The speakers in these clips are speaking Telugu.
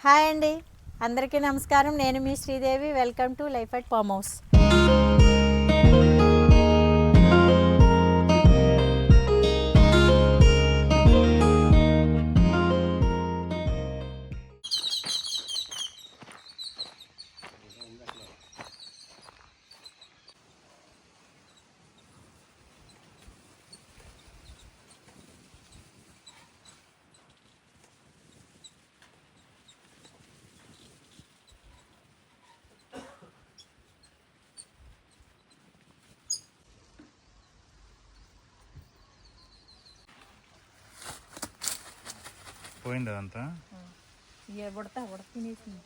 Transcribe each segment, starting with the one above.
హాయ్ అండి, అందరికీ నమస్కారం. నేను మీ Sridevi. Welcome to life at farm house. పోయింది అదంతా. ఉడతా తినేసింది.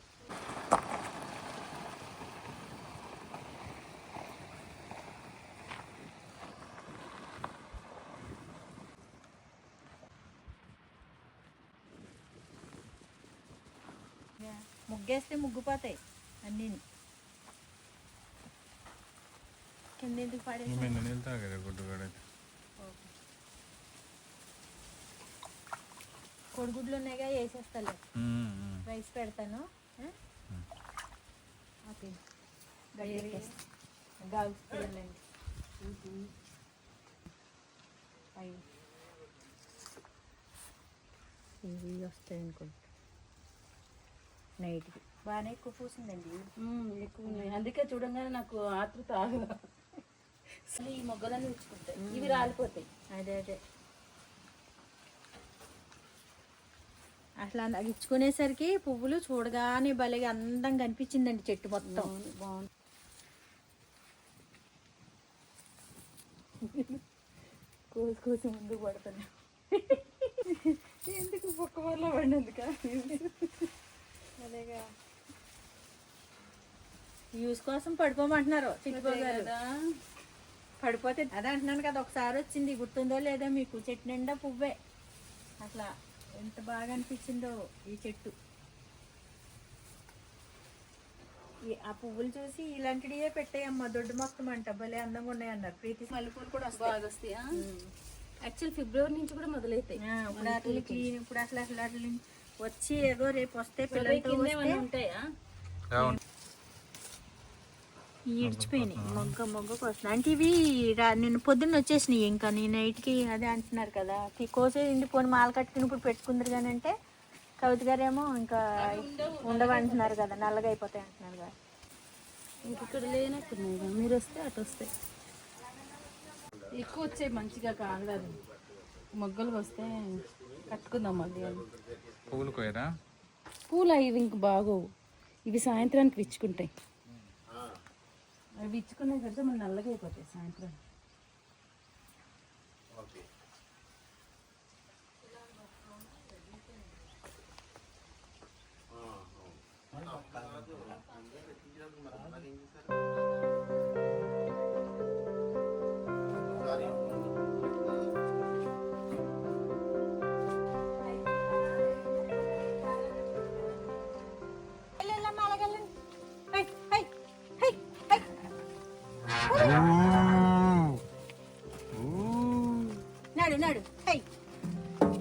ముగ్గేస్తే ముగ్గుపోతాయి అన్నీ. కింద ఎందుకు పడేసి నీళ్ళు తాగేది గుడ్డు కొడుగుడ్లు ఉన్నాయిగా, వేసేస్తాలే. రైస్ పెడతాను. ఓకే, గాల్చుకోవాలండి. ఇవి వస్తాయి అనుకుంటా. నైట్కి బాగానే ఎక్కువ పూసిందండి. ఎక్కువ ఉన్నాయి, అందుకే చూడంగానే నాకు ఆతృత ఆగదు. అసలు ఈ మొగ్గలన్నీ ఉంచుకుంటాయి, ఇవి రాలిపోతాయి. అదే అసలు అది ఇచ్చుకునేసరికి పువ్వులు చూడగానే భలేగా అందంగా అనిపించిందండి చెట్టు మొత్తం. బాగుంది. కోసి ముందుకు పడుతున్నా. ఎందుకు పక్క వల్ల పడినందుక? అదేగా యూస్ కోసం పడిపోమంటున్నారు కదా. పడిపోతే అదే అంటున్నాను కదా, ఒకసారి వచ్చింది గుర్తుందో లేదో మీకు. చెట్టు నిండా పువ్వే. అట్లా ఎంత బాగా అనిపించిందో ఈ చెట్టు. ఆ పువ్వులు చూసి ఇలాంటివే పెట్టాయమ్మా, దొడ్డు మొత్తం అంట. భలే అందంగా ఉన్నాయన్నారు. ప్రీతి మల్లెపూలు కూడా బాగా వస్తాయా? యాక్చువల్ ఫిబ్రవరి నుంచి కూడా మొదలవుతాయి. ఇప్పుడు అసలు అట్లా వచ్చి ఏదో రేపు వస్తే పిల్లలతో ఉంటాయా? ఈడ్చిపోయినాయి. మొగ్గకు వస్తున్నాయి అంటే ఇవి నిన్న పొద్దున్న వచ్చేసినాయి. ఇంకా నేను నైట్కి అదే అంటున్నారు కదా, కోసే ఇండిపోని మాల కట్టుకుని ఇప్పుడు పెట్టుకుందరు కానీ అంటే కవిత గారేమో ఇంకా ఉండవంటున్నారు కదా, నల్లగా అయిపోతాయి అంటున్నారు కదా. ఇక్కడ లేనట్టున్నాయి, మీరు వస్తే అటు వస్తాయి. ఎక్కువ వచ్చాయి, మంచిగా కాగలేదు. మొగ్గలు వస్తే కట్టుకుందాం మళ్ళీ. పూలు కోయరా? పూలు ఇవి ఇంక బాగోవు, ఇవి సాయంత్రానికి విచ్చుకుంటాయి. అవి విచ్చుకునే కదా మన నల్లగా అయిపోతాయి సాయంత్రం.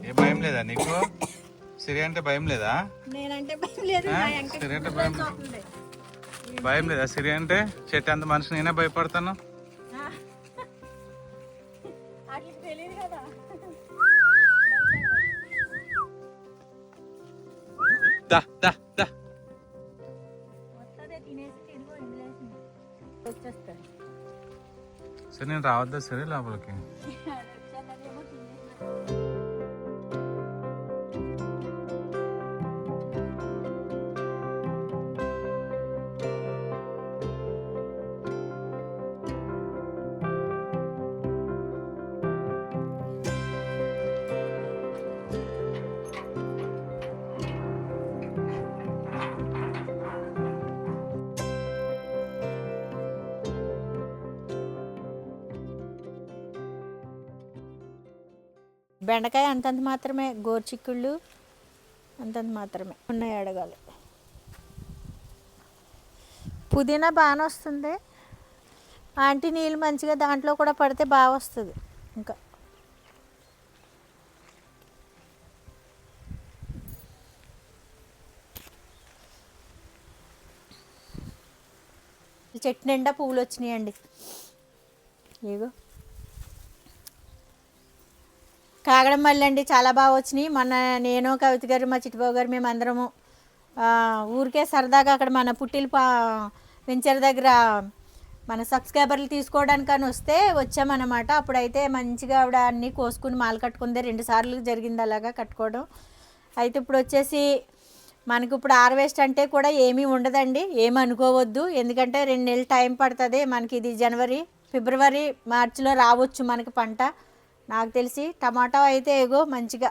ఏ భయం లేదా నీకు? సిరి అంటే భయం లేదా? నేనంటే భయం లేదు. సిరి అంటే భయం లేదా? సిరి అంటే చెట్టు అంత మనిషి నేనే భయపడతాను. తెలియదు కదా. వచ్చేస్తాను. సరే, నేను రావద్దా సరే లోపలికి? బెండకాయ అంతంత మాత్రమే, గోరుచిక్కుళ్ళు అంతంత మాత్రమే ఉన్నాయి. అడగాలి. పుదీనా బాగానే వస్తుంది ఆంటీ, నీళ్ళు మంచిగా దాంట్లో కూడా పడితే బాగా వస్తుంది. ఇంకా చెట్టు నిండా పువ్వులు వచ్చినాయండి. ఇగో కాగడం మళ్ళీ అండి చాలా బాగా వచ్చినాయి. మొన్న నేను కవిత గారు మా చిట్టుబాబు గారు మేము అందరము ఊరికే సరదాగా అక్కడ మన పుట్టిల వెంచర్ దగ్గర మన సబ్స్క్రైబర్లు తీసుకోవడానికని వస్తే వచ్చామన్నమాట. అప్పుడైతే మంచిగా ఆవిడ అన్నీ కోసుకుని మాల కట్టుకుందే, 2 సార్లు జరిగింది అలాగా కట్టుకోవడం. అయితే ఇప్పుడు వచ్చేసి మనకి ఇప్పుడు హార్వెస్ట్ అంటే కూడా ఏమీ ఉండదండి, ఏమి అనుకోవద్దు. ఎందుకంటే 2 నెలలు టైం పడుతుంది మనకి. ఇది జనవరి, ఫిబ్రవరి, మార్చిలో రావచ్చు మనకి పంట నాకు తెలిసి. టమాటా అయితే ఏగో మంచిగా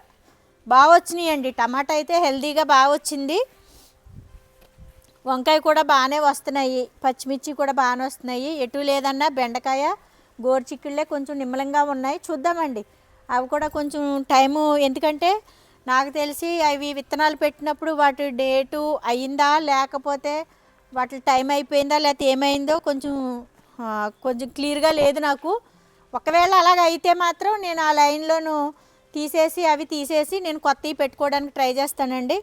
బాగా వచ్చినాయండి. టమాటా అయితే హెల్తీగా బాగా వచ్చింది. వంకాయ కూడా బాగానే వస్తున్నాయి, పచ్చిమిర్చి కూడా బాగానే వస్తున్నాయి. ఎటు లేదన్నా బెండకాయ, గోరుచిక్కుళ్ళే కొంచెం నిమ్మలంగా ఉన్నాయి. చూద్దామండి అవి కూడా కొంచెం టైము, ఎందుకంటే నాకు తెలిసి అవి విత్తనాలు పెట్టినప్పుడు వాటి డేటు అయిందా లేకపోతే వాటి టైం అయిపోయిందా లేకపోతే ఏమైందో కొంచెం క్లియర్గా లేదు నాకు. ఒకవేళ అలాగ అయితే మాత్రం నేను ఆ లైన్లోను తీసేసి నేను కొత్తవి పెట్టుకోవడానికి ట్రై చేస్తానండి.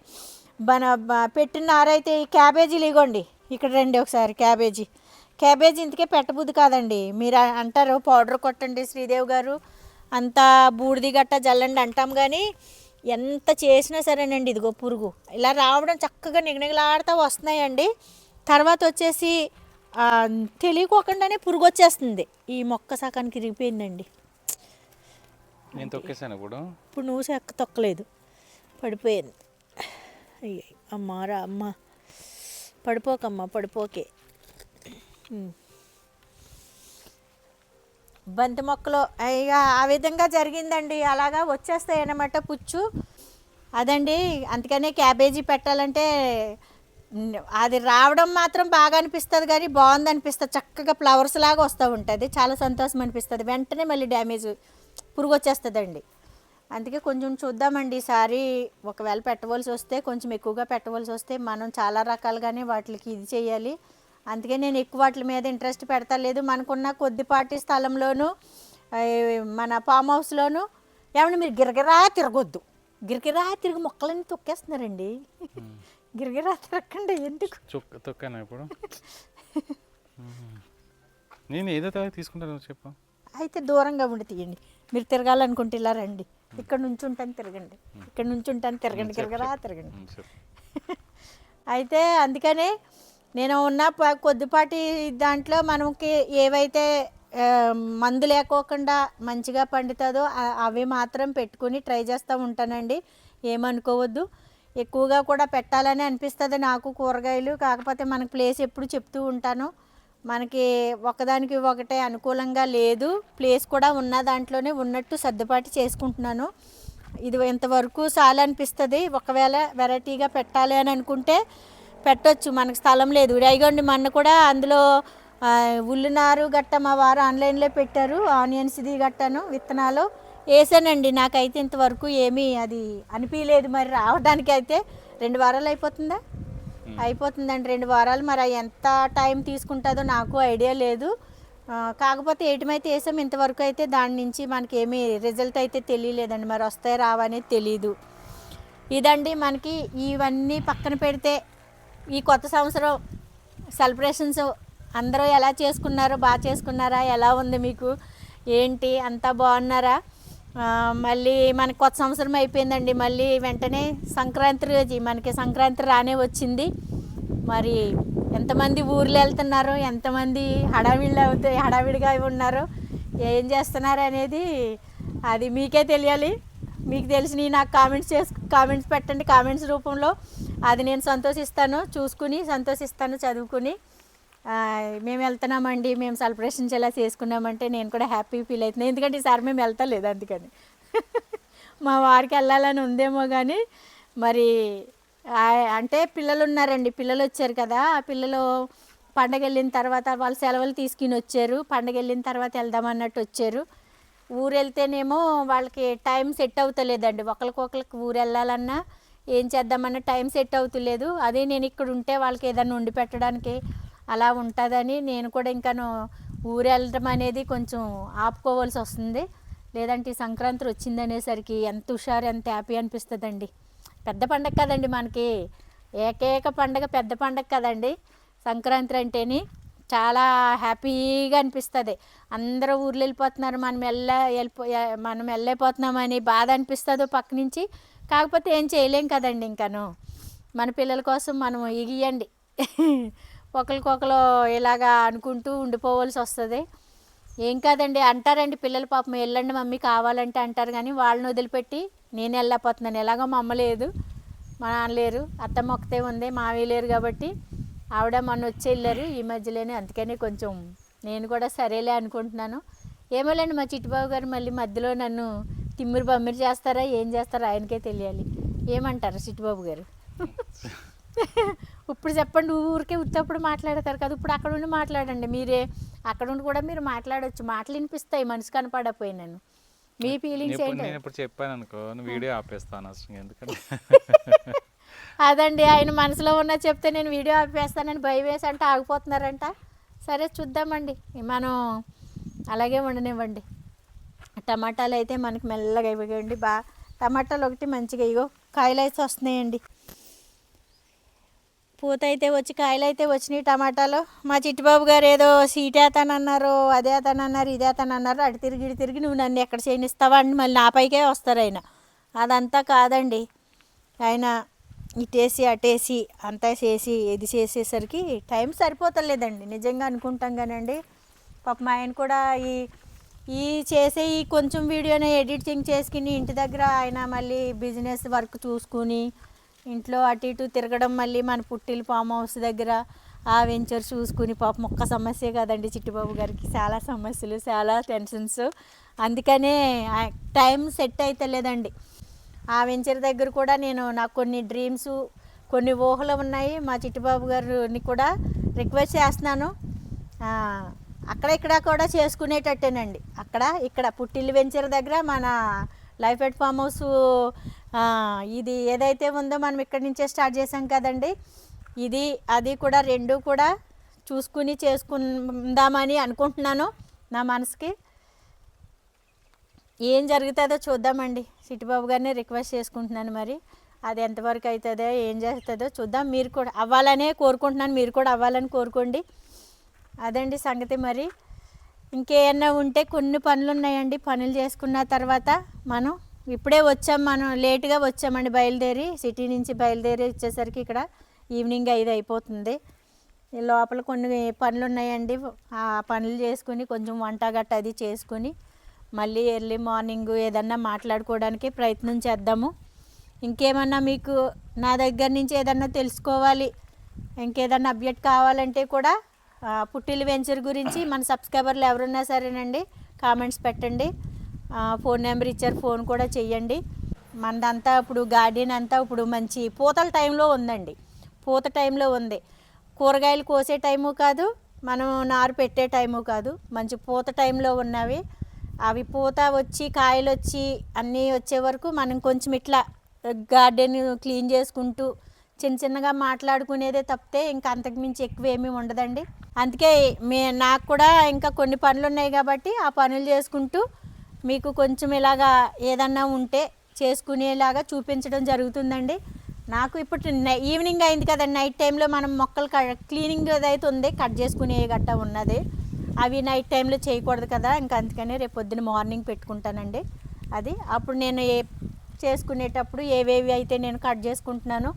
పెట్టిన నారైతే ఈ క్యాబేజీలు ఇగోండి ఇక్కడ రండి ఒకసారి. క్యాబేజీ ఇంతకే పెట్టబుద్ది కాదండి. మీరు అంటారు పౌడర్ కొట్టండి శ్రీదేవి గారు, అంతా బూడిది గట్ట జల్లండి అంటాం, కానీ ఎంత చేసినా సరేనండి ఇదిగో పురుగు ఇలా రావడం చక్కగా నిగనిగలాడుతూ వస్తున్నాయండి. తర్వాత వచ్చేసి తెలియకోకుండానే పురుగు వచ్చేస్తుంది. ఈ మొక్క సకానికి ఇరిగిపోయిందండి. నేను తొక్కేసాను ఇప్పుడు నువ్వు చెక్క తొక్కలేదు, పడిపోయింది. అయ్యి అమ్మారా అమ్మ, పడిపోకే. బంతి మొక్కలు ఇక ఆ విధంగా జరిగిందండి. అలాగా వచ్చేస్తాయి అన్నమాట పుచ్చు. అదండి అందుకనే క్యాబేజీ పెట్టాలంటే అది రావడం మాత్రం బాగా అనిపిస్తుంది, కానీ బాగుంది అనిపిస్తుంది. చక్కగా ఫ్లవర్స్ లాగా వస్తూ ఉంటుంది, చాలా సంతోషం అనిపిస్తుంది. వెంటనే మళ్ళీ డ్యామేజ్ పురుగు వచ్చేస్తుందండి. అందుకే కొంచెం చూద్దామండి ఈసారి. ఒకవేళ పెట్టవలసి వస్తే కొంచెం ఎక్కువగా పెట్టవలసి వస్తే మనం చాలా రకాలుగానే వాటికి ఇది చేయాలి. అందుకే నేను ఎక్కువ వాటి మీద ఇంట్రెస్ట్ పెడతలేదు. మనకున్న కొద్దిపాటి స్థలంలోనూ మన ఫామ్ హౌస్లోనూ ఏమన్నా మీరు గిరగిరా తిరిగి మొక్కలన్నీ తొక్కేస్తున్నారండి. గిరగిరా తిరగండి, ఎందుకు తొక్కాను ఇప్పుడు. నేను ఏదో తీసుకుంటాను చెప్పు. అయితే దూరంగా ఉండి తీయండి. మీరు తిరగాలనుకుంటే ఇలా రండి, ఇక్కడ నుంచి ఉంటాను తిరగండి, గిరగిరా తిరగండి. అయితే అందుకనే నేను ఉన్న కొద్దిపాటి దాంట్లో మనకి ఏవైతే మందు లేకోకుండా మంచిగా పండుతుందో అవి మాత్రం పెట్టుకుని ట్రై చేస్తూ ఉంటానండి. ఏమనుకోవద్దు, ఎక్కువగా కూడా పెట్టాలని అనిపిస్తుంది నాకు కూరగాయలు. కాకపోతే మనకి ప్లేస్ ఎప్పుడు చెప్తూ ఉంటాను, మనకి ఒకదానికి ఒకటే అనుకూలంగా లేదు. ప్లేస్ కూడా ఉన్న దాంట్లోనే ఉన్నట్టు సర్దుబాటు చేసుకుంటున్నాను. ఇది ఇంతవరకు చాలా అనిపిస్తుంది. ఒకవేళ వెరైటీగా పెట్టాలి అని అనుకుంటే పెట్టొచ్చు, మనకు స్థలం లేదు. ఇదిగోండి మొన్న కూడా అందులో ఉల్లినారు గట్ట మా వారు ఆన్లైన్లో పెట్టారు, ఆనియన్స్ ఇది గట్టను విత్తనాలు వేసానండి. నాకైతే ఇంతవరకు ఏమీ అది అనిపించలేదు. మరి రావడానికి అయితే 2 వారాలు అయిపోతుందండి 2 వారాలు. మరి ఎంత టైం తీసుకుంటుందో నాకు ఐడియా లేదు. కాకపోతే ఏటమైతే వేసాం ఇంతవరకు అయితే దాని నుంచి మనకి ఏమీ రిజల్ట్ అయితే తెలియలేదండి. మరి వస్తాయి రావనేది తెలీదు. ఇదండి మనకి. ఇవన్నీ పక్కన పెడితే ఈ కొత్త సంవత్సరం సెలబ్రేషన్స్ అందరూ ఎలా చేసుకున్నారో, బాగా చేసుకున్నారా, ఎలా ఉంది మీకు, ఏంటి అంతా బాగున్నారా? మళ్ళీ మనకి కొత్త సంవత్సరం అయిపోయిందండి. మళ్ళీ వెంటనే సంక్రాంతి రోజు మనకి సంక్రాంతి రానే వచ్చింది. మరి ఎంతమంది ఊర్లు వెళ్తున్నారో, ఎంతమంది హడావిడిగా ఉన్నారో, ఏం చేస్తున్నారు అనేది అది మీకే తెలియాలి. మీకు తెలిసినవి నాకు కామెంట్స్ పెట్టండి, కామెంట్స్ రూపంలో. అది నేను సంతోషిస్తాను, చూసుకుని సంతోషిస్తాను, చదువుకుని. మేము వెళ్తున్నామండి, మేము సెలబ్రేషన్స్ ఎలా చేసుకున్నామంటే నేను కూడా హ్యాపీ ఫీల్ అవుతున్నాను. ఎందుకంటే ఈసారి మేము వెళ్తలేదు, అందుకని. మా వారికి వెళ్ళాలని ఉందేమో కానీ మరి అంటే పిల్లలు ఉన్నారండి, పిల్లలు వచ్చారు కదా. ఆ పిల్లలు పండగ వెళ్ళిన తర్వాత వాళ్ళు సెలవులు తీసుకుని వచ్చారు. పండగ వెళ్ళిన తర్వాత వెళ్దామన్నట్టు వచ్చారు. ఊరు వెళ్తేనేమో వాళ్ళకి టైం సెట్ అవుతలేదండి. ఒకరికి ఊరు వెళ్ళాలన్నా ఏం చేద్దామన్నా టైం సెట్ అవుతలేదు. అదే నేను ఇక్కడ ఉంటే వాళ్ళకి ఏదన్నా వండి పెట్టడానికి అలా ఉంటుందని నేను కూడా ఇంకాను ఊరు వెళ్ళడం అనేది కొంచెం ఆపుకోవాల్సి వస్తుంది. లేదంటే ఈ సంక్రాంతి వచ్చిందనేసరికి ఎంత హుషారు, ఎంత హ్యాపీ అనిపిస్తుందండి. పెద్ద పండగ కదండి మనకి, ఏకైక పండగ, పెద్ద పండగ కదండి సంక్రాంతి అంటేని. చాలా హ్యాపీగా అనిపిస్తుంది. అందరూ ఊర్లు వెళ్ళిపోతున్నారు, మనం వెళ్ళిపోతున్నామని బాధ అనిపిస్తుంది పక్క నుంచి. కాకపోతే ఏం చేయలేం కదండి. ఇంకాను మన పిల్లల కోసం మనం ఇగియండి ఒకరికొకరు ఇలాగా అనుకుంటూ ఉండిపోవాల్సి వస్తుంది. ఏం కాదండి అంటారండి పిల్లలు, పాపం వెళ్ళండి మమ్మీ కావాలంటే అంటారు, కానీ వాళ్ళని వదిలిపెట్టి నేను వెళ్ళకపోతున్నాను. ఎలాగో మా అమ్మ లేదు, మా నాన్న లేరు, అత్తమ్మ ఒకతే ఉంది, మావి లేరు కాబట్టి ఆవిడ మొన్న వచ్చి వెళ్ళారు ఈ మధ్యలోనే. అందుకని కొంచెం నేను కూడా సరేలే అనుకుంటున్నాను. ఏమోలేండి మా చిట్టుబాబు గారు మళ్ళీ మధ్యలో నన్ను తిమ్మిరి బమ్మిరి చేస్తారా ఏం చేస్తారో ఆయనకే తెలియాలి. ఏమంటారు చిట్టుబాబు గారు? ఇప్పుడు చెప్పండి, ఊరికే ఉత్తప్పుడు మాట్లాడతారు కదా, ఇప్పుడు అక్కడ ఉండి మాట్లాడండి. మీరే అక్కడ ఉండి కూడా మీరు మాట్లాడవచ్చు, మాటలు వినిపిస్తాయి మనసు కనపడపోయినాను. మీ ఫీలింగ్స్ ఏంటి? నేను ఇప్పుడు చెప్పాను అనుకో, వీడియో ఆపేస్తాను అసలు, ఎందుకంటే అదండి ఆయన మనసులో ఉన్న చెప్తే నేను వీడియో ఆపేస్తానని భయం వేసి అంటే ఆగిపోతున్నారంట. సరే చూద్దామండి, మనం అలాగే ఉండనివ్వండి. టమాటాలు అయితే మనకి మెల్లగా ఇవ్వండి. టమాటాలు ఒకటి మంచిగా ఇగో కాయలు అయితే వస్తున్నాయండి, పూత అయితే వచ్చి కాయలు అయితే వచ్చినాయి టమాటాలు. మా చిట్టుబాబు గారు ఏదో సీట్ వేస్తానన్నారు, అదే అతనన్నారు, ఇదే అతనన్నారు. అటు తిరిగి ఇటు తిరిగి నువ్వు నన్ను ఎక్కడ చేయనిస్తావా అని మళ్ళీ నా పైకే వస్తారు ఆయన. అదంతా కాదండి, ఆయన ఇటేసి అటేసి అంతా చేసి ఇది చేసేసరికి టైం సరిపోతలేదండి నిజంగా అనుకుంటాం కానండి. పాపం ఆయన కూడా ఈ చేసే ఈ కొంచెం వీడియోనే ఎడిటింగ్ చేసుకుని ఇంటి దగ్గర ఆయన మళ్ళీ బిజినెస్ వర్క్ చూసుకుని ఇంట్లో అటు ఇటు తిరగడం, మళ్ళీ మన పుట్టిల్లు ఫామ్ హౌస్ దగ్గర ఆ వెంచర్ చూసుకుని, పాపం ఒక్క సమస్య కదండి చిట్టుబాబు గారికి, చాలా సమస్యలు, చాలా టెన్షన్స్. అందుకనే టైం సెట్ అయితే లేదండి. ఆ వెంచర్ దగ్గర కూడా నాకు కొన్ని డ్రీమ్స్, కొన్ని ఊహలు ఉన్నాయి. మా చిట్టుబాబు గారిని కూడా రిక్వెస్ట్ చేస్తున్నాను, అక్కడ ఇక్కడ కూడా చేసుకునేటట్టేనండి. ఇక్కడ పుట్టిల్లు వెంచర్ దగ్గర మన లైఫ్ ఎట్ ఫామ్ హౌస్ ఇది ఏదైతే ఉందో మనం ఇక్కడి నుంచే స్టార్ట్ చేసాం కదండి, ఇది అది కూడా రెండు కూడా చూసుకుని చేసుకుందామని అనుకుంటున్నాను. నా మనసుకి ఏం జరుగుతుందో చూద్దామండి. చిట్టుబాబు గారిని రిక్వెస్ట్ చేసుకుంటున్నాను, మరి అది ఎంతవరకు అవుతుందో ఏం చేస్తుందో చూద్దాం. మీరు కూడా అవ్వాలనే కోరుకుంటున్నాను, మీరు కూడా అవ్వాలని కోరుకోండి. అదండి సంగతి. మరి ఇంకేమన్నా ఉంటే కొన్ని పనులు ఉన్నాయండి, పనులు చేసుకున్న తర్వాత మనం ఇప్పుడే మనం లేటుగా వచ్చామండి, బయలుదేరి సిటీ నుంచి బయలుదేరి వచ్చేసరికి ఇక్కడ ఈవినింగ్ 5 అయిపోతుంది. లోపల కొన్ని పనులు ఉన్నాయండి, ఆ పనులు చేసుకుని కొంచెం వంట గట్ట అది చేసుకుని మళ్ళీ ఎర్లీ మార్నింగ్ ఏదన్నా మాట్లాడుకోవడానికి ప్రయత్నం చేద్దాము. ఇంకేమన్నా మీకు నా దగ్గర నుంచి ఏదన్నా తెలుసుకోవాలి, ఇంకేదన్నా అప్డేట్ కావాలంటే కూడా పుట్టిల్లు వెంచర్ గురించి మన సబ్స్క్రైబర్లు ఎవరున్నా సరేనండి కామెంట్స్ పెట్టండి. ఫోన్ నెంబర్ ఇచ్చారు, ఫోన్ కూడా చెయ్యండి. మనదంతా ఇప్పుడు గార్డెన్ అంతా ఇప్పుడు మంచి పూతల టైంలో ఉందండి, పూత టైంలో ఉంది. కూరగాయలు కోసే టైము కాదు, మనం నారు పెట్టే టైము కాదు, మంచి పూత టైంలో ఉన్నవి. అవి పూత వచ్చి కాయలు వచ్చి అన్నీ వచ్చే వరకు మనం కొంచెం ఇట్లా గార్డెన్ క్లీన్ చేసుకుంటూ చిన్నగా మాట్లాడుకునేదే తప్పితే ఇంకా అంతకుమించి ఎక్కువ ఏమీ ఉండదండి. అందుకే నాకు కూడా ఇంకా కొన్ని పనులు ఉన్నాయి కాబట్టి ఆ పనులు చేసుకుంటూ మీకు కొంచెం ఇలాగా ఏదన్నా ఉంటే చేసుకునేలాగా చూపించడం జరుగుతుందండి. నాకు ఇప్పుడు ఈవినింగ్ అయింది కదండి, నైట్ టైంలో మనం మొక్కలు క్లీనింగ్ ఏదైతే ఉంది కట్ చేసుకునే గట్ట ఉన్నది, అవి నైట్ టైంలో చేయకూడదు కదా, ఇంకా అందుకని రేపు పొద్దున్న మార్నింగ్ పెట్టుకుంటానండి. అది అప్పుడు నేను చేసుకునేటప్పుడు ఏవేవి అయితే నేను కట్ చేసుకుంటున్నాను,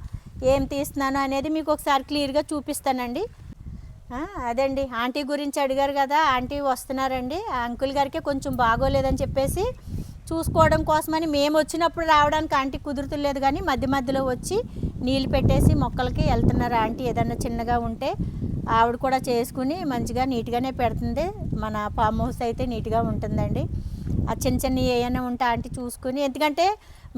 ఏం తీస్తున్నాను అనేది మీకు ఒకసారి క్లియర్గా చూపిస్తానండి. అదండి, ఆంటీ గురించి అడిగారు కదా, ఆంటీ వస్తున్నారండి. ఆ అంకుల్ గారికి కొంచెం బాగోలేదని చెప్పేసి చూసుకోవడం కోసమని మేము వచ్చినప్పుడు రావడానికి ఆంటీ కుదురుతులేదు, కానీ మధ్య మధ్యలో వచ్చి నీళ్ళు పెట్టేసి మొక్కలకి వెళ్తున్నారు ఆంటీ. ఏదన్నా చిన్నగా ఉంటే ఆవిడ కూడా చేసుకుని మంచిగా నీట్గానే పెడుతుంది. మన ఫామ్ హౌస్ అయితే నీట్గా ఉంటుందండి. ఆ చిన్న ఏమైనా ఉంటే ఆంటీ చూసుకుని, ఎందుకంటే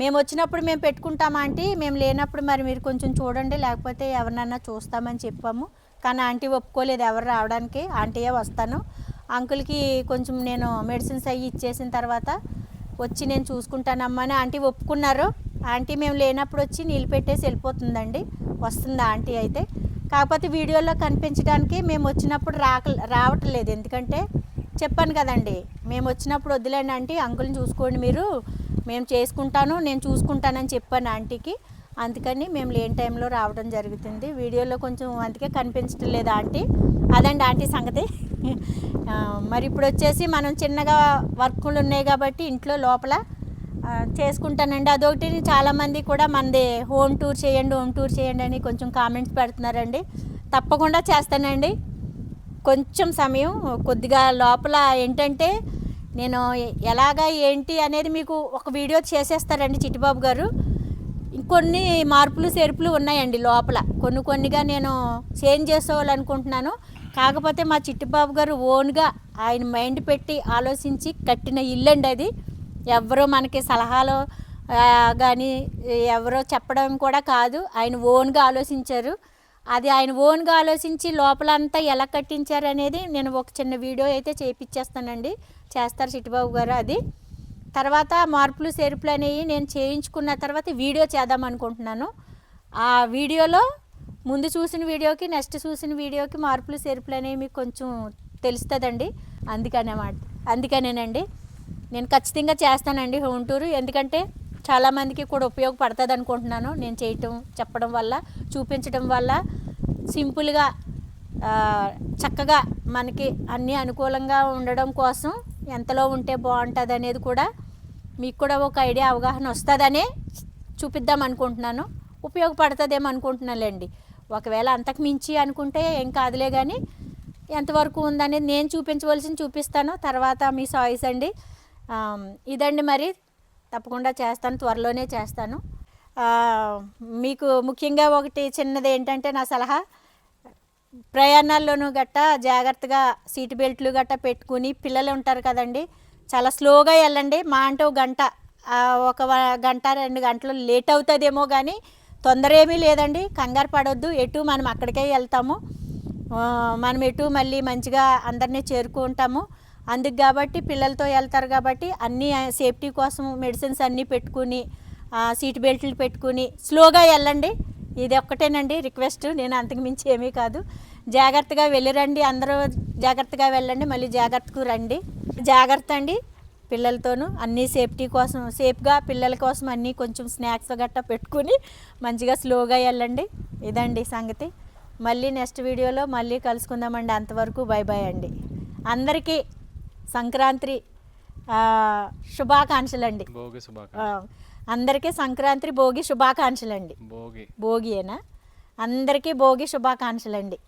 మేము వచ్చినప్పుడు మేము పెట్టుకుంటాం ఆంటీ, మేము లేనప్పుడు మరి మీరు కొంచెం చూడండి, లేకపోతే ఎవరినన్నా చూస్తామని చెప్పాము. కానీ ఆంటీ ఒప్పుకోలేదు ఎవరు రావడానికి, ఆంటీయే వస్తాను, అంకుల్కి కొంచెం నేను మెడిసిన్స్ అవి ఇచ్చేసిన తర్వాత వచ్చి నేను చూసుకుంటానమ్మా అని ఆంటీ ఒప్పుకున్నారు. ఆంటీ మేము లేనప్పుడు వచ్చి నీళ్ళు పెట్టేసి వెళ్ళిపోతుందండి, వస్తుంది ఆంటీ అయితే. కాకపోతే వీడియోలో కనిపించడానికి మేము వచ్చినప్పుడు రావట్లేదు, ఎందుకంటే చెప్పాను కదండి, మేము వచ్చినప్పుడు వద్దులేండి ఆంటీ, అంకుల్ని చూసుకోండి మీరు, మేము చేసుకుంటాను, నేను చూసుకుంటానని చెప్పాను ఆంటీకి. అందుకని మేము లేని టైంలో రావడం జరుగుతుంది. వీడియోలో కొంచెం అందుకే కనిపించడం లేదు ఆంటీ. అదండి ఆంటీ సంగతి. మరి ఇప్పుడు వచ్చేసి మనం చిన్నగా వర్కులు ఉన్నాయి కాబట్టి ఇంట్లో లోపల చేసుకుంటానండి. అదొకటి చాలామంది కూడా మనది హోమ్ టూర్ చేయండి అని కొంచెం కామెంట్స్ పెడుతున్నారండి. తప్పకుండా చేస్తానండి. కొంచెం సమయం కొద్దిగా లోపల ఏంటంటే నేను ఎలాగా ఏంటి అనేది మీకు ఒక వీడియో చేసేస్తారండి చిట్టిబాబు గారు. ఇంకొన్ని మార్పులు చేర్పులు ఉన్నాయండి లోపల, కొన్నిగా నేను చేంజ్ చేసుకోవాలనుకుంటున్నాను. కాకపోతే మా చిట్టిబాబు గారు ఓన్గా ఆయన మైండ్ పెట్టి ఆలోచించి కట్టిన ఇల్లు అండి అది. ఎవరో మనకి సలహాలు కానీ ఎవరో చెప్పడం కూడా కాదు, ఆయన ఓన్గా ఆలోచించారు. అది ఆయన ఓన్గా ఆలోచించి లోపలంతా ఎలా కట్టించారు అనేది నేను ఒక చిన్న వీడియో అయితే చేయించేస్తానండి. చేస్తారు చిట్టిబాబు గారు. అది తర్వాత మార్పులు చేర్పులు అనేవి నేను చేయించుకున్న తర్వాత వీడియో చేద్దాం అనుకుంటున్నాను. ఆ వీడియోలో ముందు చూసిన వీడియోకి నెక్స్ట్ చూసిన వీడియోకి మార్పులు చేర్పులు అనేవి మీకు కొంచెం తెలుస్తుందండి. అందుకనేనండి నేను ఖచ్చితంగా చేస్తానండి హోమ్ టూర్. ఎందుకంటే చాలామందికి కూడా ఉపయోగపడుతుంది అనుకుంటున్నాను నేను చెప్పడం వల్ల, చూపించడం వల్ల. సింపుల్గా చక్కగా మనకి అన్నీ అనుకూలంగా ఉండడం కోసం ఎంతలో ఉంటే బాగుంటుంది అనేది కూడా మీకు కూడా ఒక ఐడియా అవగాహన వస్తుందనే చూపిద్దాం అనుకుంటున్నాను. ఉపయోగపడుతుందేమో అనుకుంటున్నానులేండి. ఒకవేళ అంతకు మించి అనుకుంటే ఏం కాదులే, కానీ ఎంతవరకు ఉందనేది నేను చూపిస్తాను. తర్వాత మీ చాయిస్ అండి. ఇదండి మరి. తప్పకుండా చేస్తాను, త్వరలోనే చేస్తాను. మీకు ముఖ్యంగా ఒకటి చిన్నది ఏంటంటే నా సలహా, ప్రయాణాల్లోనూ గట్టా జాగ్రత్తగా సీట్ బెల్ట్లు గట్టా పెట్టుకుని, పిల్లలు ఉంటారు కదండి, చాలా స్లోగా వెళ్ళండి. మా అంటే ఒక గంట 2 గంటలు లేట్ అవుతుందేమో, కానీ తొందర ఏమీ లేదండి. కంగారు పడొద్దు. ఎటు మనం అక్కడికే వెళ్తాము, మనం ఎటు మళ్ళీ మంచిగా అందరినీ చేరుకుంటాము. అందుకు కాబట్టి పిల్లలతో వెళ్తారు కాబట్టి అన్నీ సేఫ్టీ కోసం మెడిసిన్స్ అన్నీ పెట్టుకుని, సీట్ బెల్ట్లు పెట్టుకుని స్లోగా వెళ్ళండి. ఇది ఒక్కటేనండి రిక్వెస్ట్, నేను అంతకు మించి ఏమీ కాదు. జాగ్రత్తగా వెళ్ళిరండి, అందరూ జాగ్రత్తగా వెళ్ళండి, మళ్ళీ జాగ్రత్తకు రండి. జాగ్రత్త అండి పిల్లలతోనూ. అన్నీ సేఫ్టీ కోసం, సేఫ్గా పిల్లల కోసం అన్నీ కొంచెం స్నాక్స్ గట్టా పెట్టుకుని మంచిగా స్లోగా వెళ్ళండి. ఇదండి సంగతి. మళ్ళీ నెక్స్ట్ వీడియోలో మళ్ళీ కలుసుకుందామండి. అంతవరకు బై అండి. అందరికీ సంక్రాంతి శుభాకాంక్షలు అండి. అందరికీ సంక్రాంతి భోగి శుభాకాంక్షలు అండి. భోగియేనా? అందరికీ భోగి శుభాకాంక్షలు అండి.